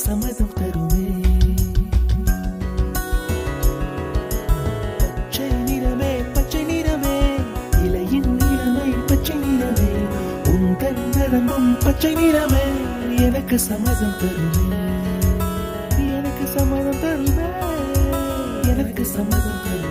சம்மதம் தருமே. பச்சை நிறமே பச்சை நிறமே, இலையின் நிறமை பச்சை நிறமே, உந்தன் நிறமும் பச்சை நிறமே, எனக்கு சம்மதம் தருமே, எனக்கு சம்மதம் தருமே, எனக்கு சம்மதம் தருமே.